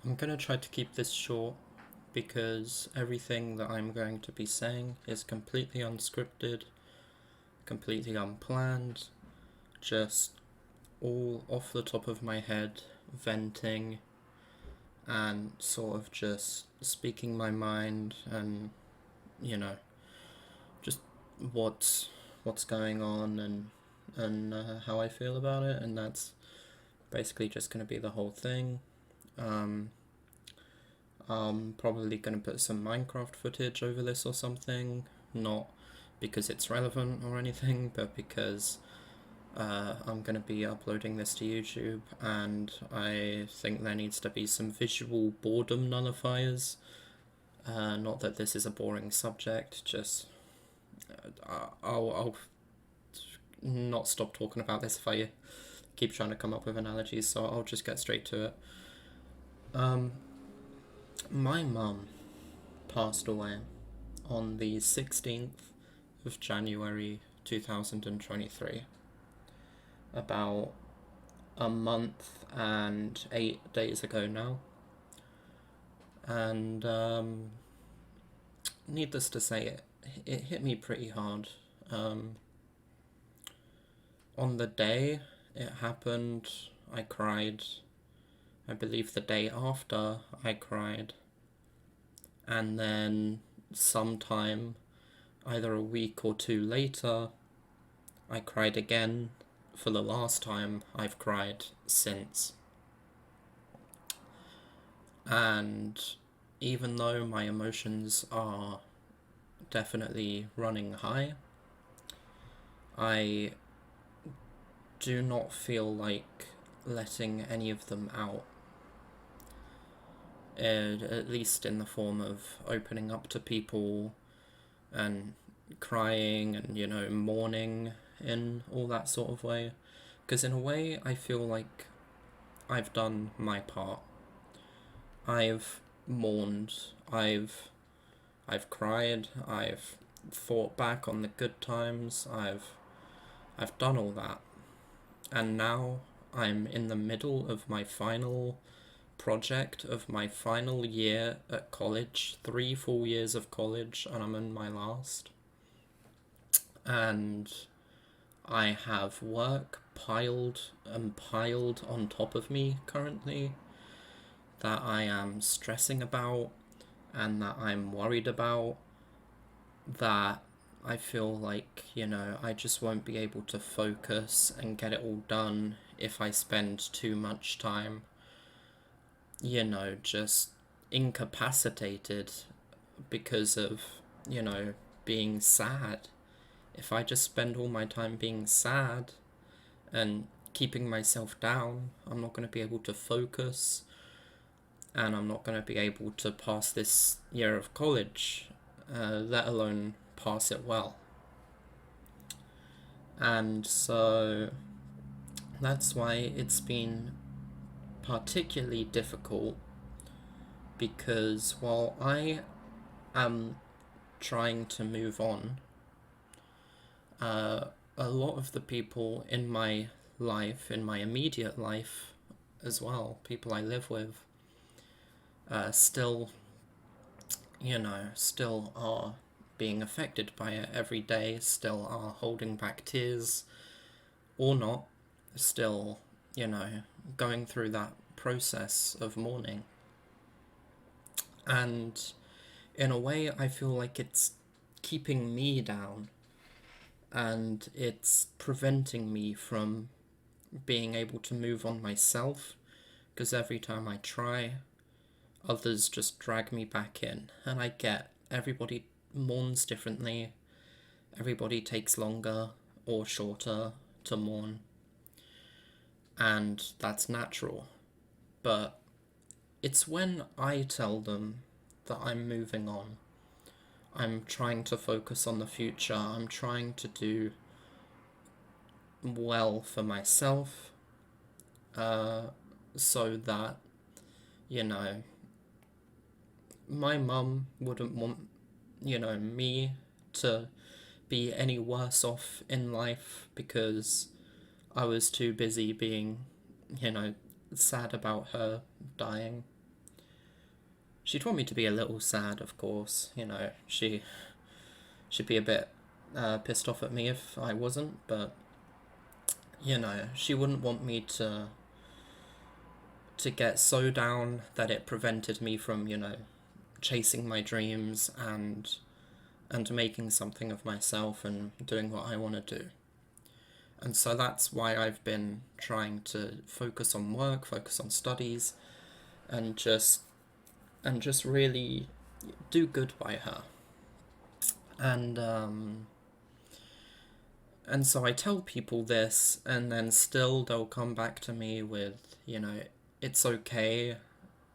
I'm going to try to keep this short because everything that I'm going to be saying is completely unscripted, completely unplanned, just all off the top of my head, venting and sort of just speaking my mind and, you know, just what's going on and how I feel about it, and that's basically just going to be the whole thing. Um, I'm probably going to put some Minecraft footage over this or something, not because it's relevant or anything, but because I'm going to be uploading this to YouTube, and I think there needs to be some visual boredom nullifiers. Not that this is a boring subject, just I'll not stop talking about this if I keep trying to come up with analogies, so I'll just get straight to it. My mum passed away on the 16th of January 2023, about a month and 8 days ago now. And needless to say, it hit me pretty hard. On the day it happened, I cried. I believe the day after, I cried. And then sometime, either a week or two later, I cried again for the last time I've cried since. And even though my emotions are definitely running high, I do not feel like letting any of them out. At least in the form of opening up to people and crying and, mourning in all that sort of way. Because in a way, I feel like I've done my part. I've mourned, I've cried, I've thought back on the good times, I've done all that. And now I'm in the middle of my final project of my final year at college, 3 full years of college, and I'm in my last. And I have work piled and piled on top of me currently that I am stressing about and that I'm worried about, that I feel like, I just won't be able to focus and get it all done if I spend too much time, just incapacitated because of, being sad. If I just spend all my time being sad and keeping myself down, I'm not going to be able to focus, and I'm not going to be able to pass this year of college, let alone pass it well. And so that's why it's been particularly difficult, because while I am trying to move on, a lot of the people in my life, in my immediate life as well, people I live with, still, still are being affected by it every day, still are holding back tears, or not, still, going through that process of mourning. And in a way, I feel like it's keeping me down, and it's preventing me from being able to move on myself, because every time I try, others just drag me back in. And I get everybody mourns differently, everybody takes longer or shorter to mourn, and that's natural. But it's when I tell them that I'm moving on, I'm trying to focus on the future, I'm trying to do well for myself, so that, my mum wouldn't want, me to be any worse off in life because I was too busy being, sad about her dying. she'd want me to be a little sad, of course. She'd be a bit pissed off at me if I wasn't, but she wouldn't want me to get so down that it prevented me from, chasing my dreams and making something of myself and doing what I want to do. And so that's why I've been trying to focus on work, focus on studies, and just really do good by her. And so I tell people this, and then still they'll come back to me with, it's okay.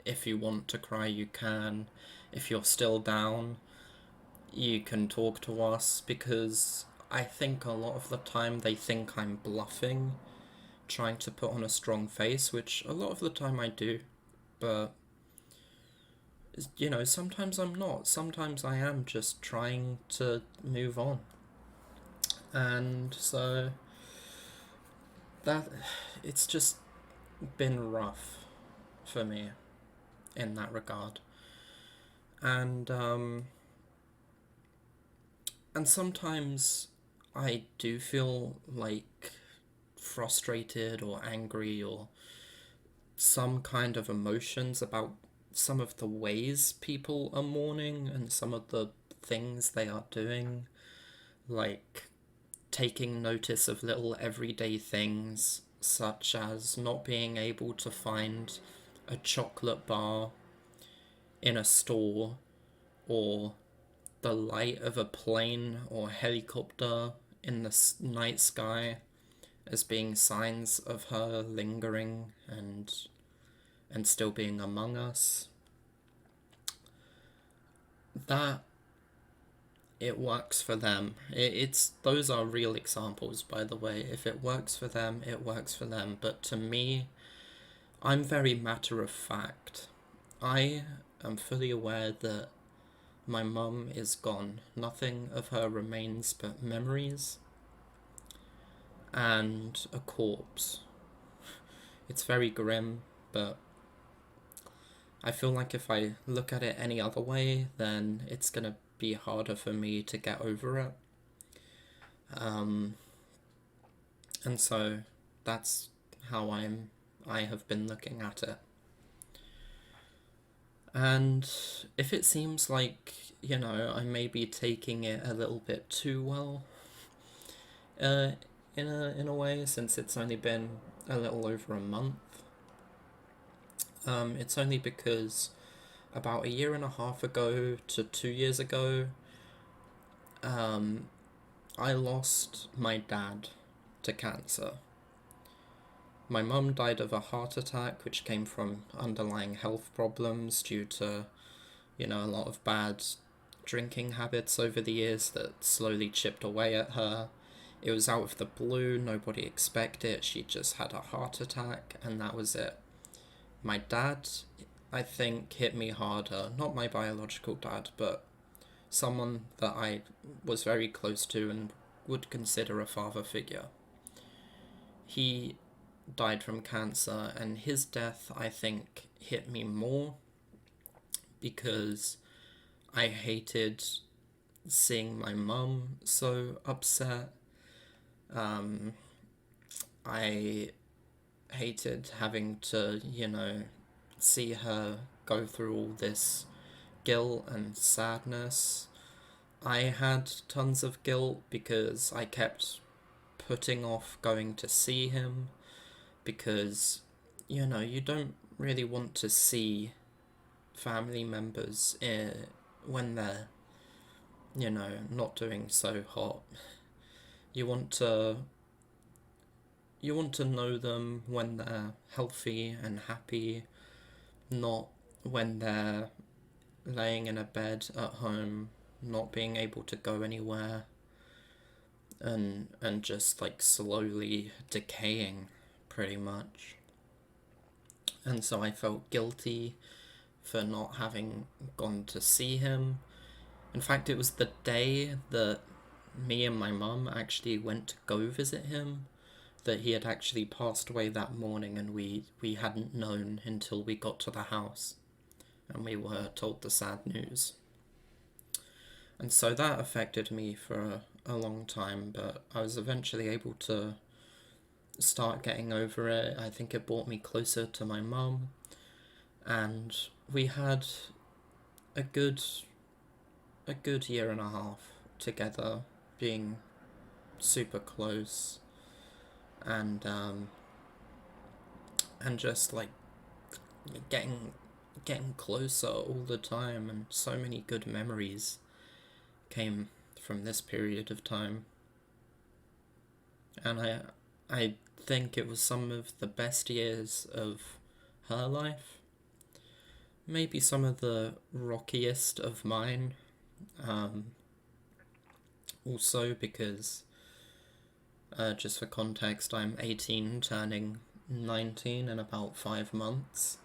If you want to cry, you can. If you're still down, you can talk to us, because I think a lot of the time they think I'm bluffing, trying to put on a strong face, which a lot of the time I do, but sometimes I'm not. Sometimes I am just trying to move on. And so that it's just been rough for me in that regard. And sometimes I do feel like frustrated or angry or some kind of emotions about some of the ways people are mourning and some of the things they are doing, like taking notice of little everyday things, such as not being able to find a chocolate bar in a store, or the light of a plane or helicopter in the night sky as being signs of her lingering and still being among us. That it works for them. It's those are real examples, by the way. If it works for them, it works for them. But to me, I'm very matter of fact. I am fully aware that my mum is gone. Nothing of her remains but memories and a corpse. It's very grim, but I feel like if I look at it any other way, then it's gonna be harder for me to get over it. And so that's how I have been looking at it. And if it seems like, I may be taking it a little bit too well, in a way, since it's only been a little over a month, it's only because about a year and a half ago to 2 years ago, I lost my dad to cancer. My mum died of a heart attack, which came from underlying health problems due to, a lot of bad drinking habits over the years that slowly chipped away at her. It was out of the blue, nobody expected it, she just had a heart attack, and that was it. My dad, I think, hit me harder. Not my biological dad, but someone that I was very close to and would consider a father figure. He died from cancer, and his death, I think, hit me more because I hated seeing my mum so upset. I hated having to, see her go through all this guilt and sadness. I had tons of guilt because I kept putting off going to see him, because, you don't really want to see family members when they're, not doing so hot. You want to know them when they're healthy and happy, not when they're laying in a bed at home, not being able to go anywhere, and just like slowly decaying, pretty much. And so I felt guilty for not having gone to see him. In fact, it was the day that me and my mum actually went to go visit him that he had actually passed away that morning, and we hadn't known until we got to the house. and we were told the sad news. And so that affected me for a long time, but I was eventually able to start getting over it. I think it brought me closer to my mum, and we had a good year and a half together, being super close, and just like getting closer all the time, and so many good memories came from this period of time. And I think it was some of the best years of her life, maybe some of the rockiest of mine, also because, just for context, I'm 18 turning 19 in about 5 months,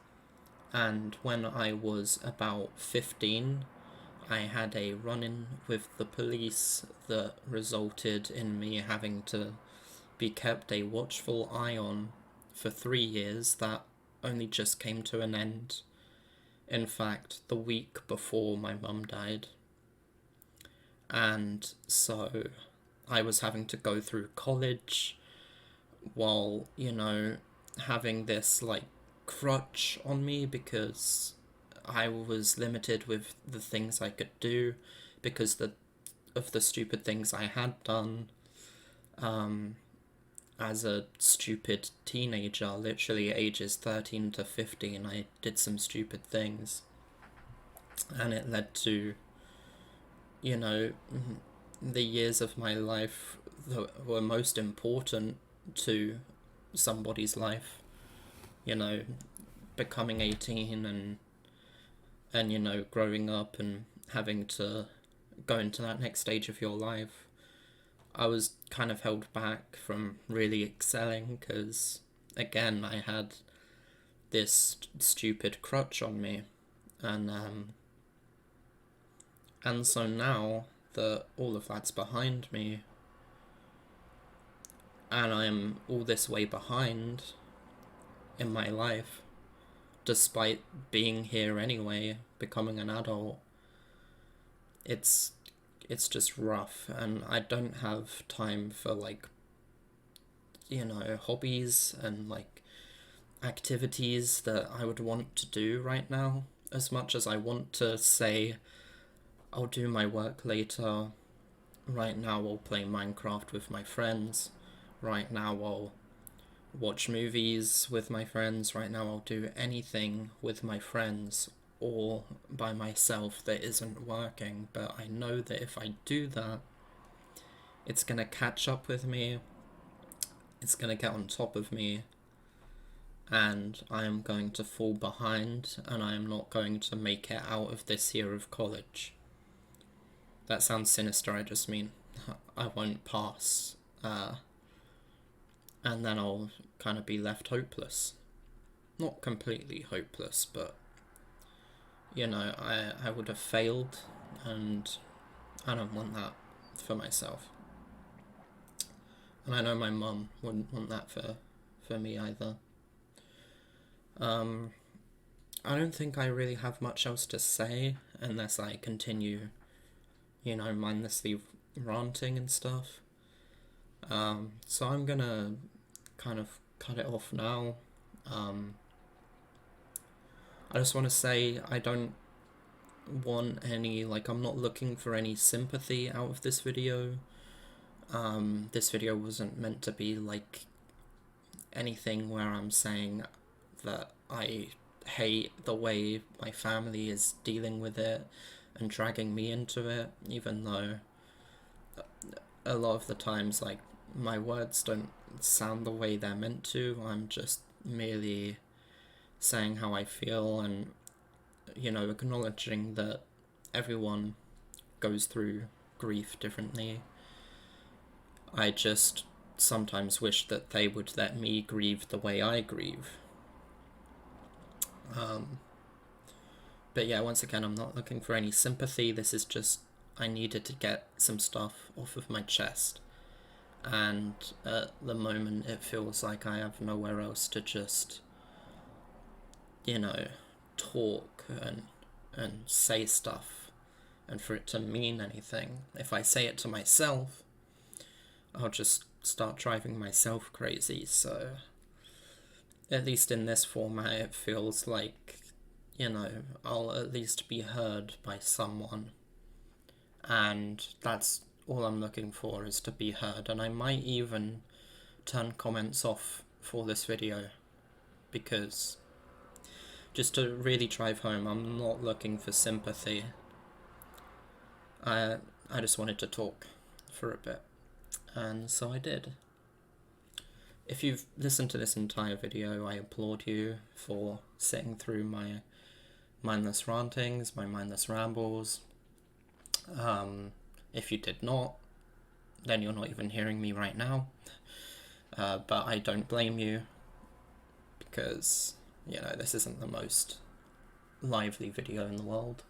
and when I was about 15, I had a run-in with the police that resulted in me having to be kept a watchful eye on for 3 years. That only just came to an end, in fact, the week before my mum died. And so I was having to go through college while, having this like crutch on me because I was limited with the things I could do because of the stupid things I had done. As a stupid teenager, literally ages 13 to 15, I did some stupid things. And it led to, the years of my life that were most important to somebody's life. Becoming 18 and growing up and having to go into that next stage of your life. I was kind of held back from really excelling because, again, I had this stupid crutch on me. And so now that all of that's behind me, and I'm all this way behind in my life, despite being here anyway, becoming an adult, it's just rough, and I don't have time for hobbies and activities that I would want to do right now. As much as I want to say I'll do my work later, right now I'll play Minecraft with my friends, right now I'll watch movies with my friends, right now I'll do anything with my friends or by myself that isn't working. But I know that if I do that, it's gonna catch up with me, it's gonna get on top of me, and I am going to fall behind, and I am not going to make it out of this year of college. That sounds sinister, I just mean I won't pass, and then I'll kind of be left hopeless. Not completely hopeless, but I would have failed, and I don't want that for myself. And I know my mum wouldn't want that for me either. I don't think I really have much else to say unless I continue, mindlessly ranting and stuff. So I'm gonna kind of cut it off now. I just want to say I don't want any, I'm not looking for any sympathy out of this video. This video wasn't meant to be anything where I'm saying that I hate the way my family is dealing with it and dragging me into it, even though a lot of the times my words don't sound the way they're meant to. I'm just merely saying how I feel and acknowledging that everyone goes through grief differently. I just sometimes wish that they would let me grieve the way I grieve. But yeah, once again, I'm not looking for any sympathy. This is just, I needed to get some stuff off of my chest. And at the moment, it feels like I have nowhere else to just, talk and and say stuff and for it to mean anything. If I say it to myself, I'll just start driving myself crazy. So at least in this format, it feels like, you know, I'll at least be heard by someone. And that's all I'm looking for, is to be heard. And I might even turn comments off for this video, because just to really drive home, I'm not looking for sympathy. I just wanted to talk for a bit, and so I did. If you've listened to this entire video, I applaud you for sitting through my mindless rantings, my mindless rambles. If you did not, then you're not even hearing me right now. But I don't blame you, because, you know, this isn't the most lively video in the world.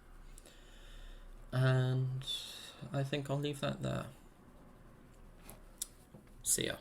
And I think I'll leave that there. See ya.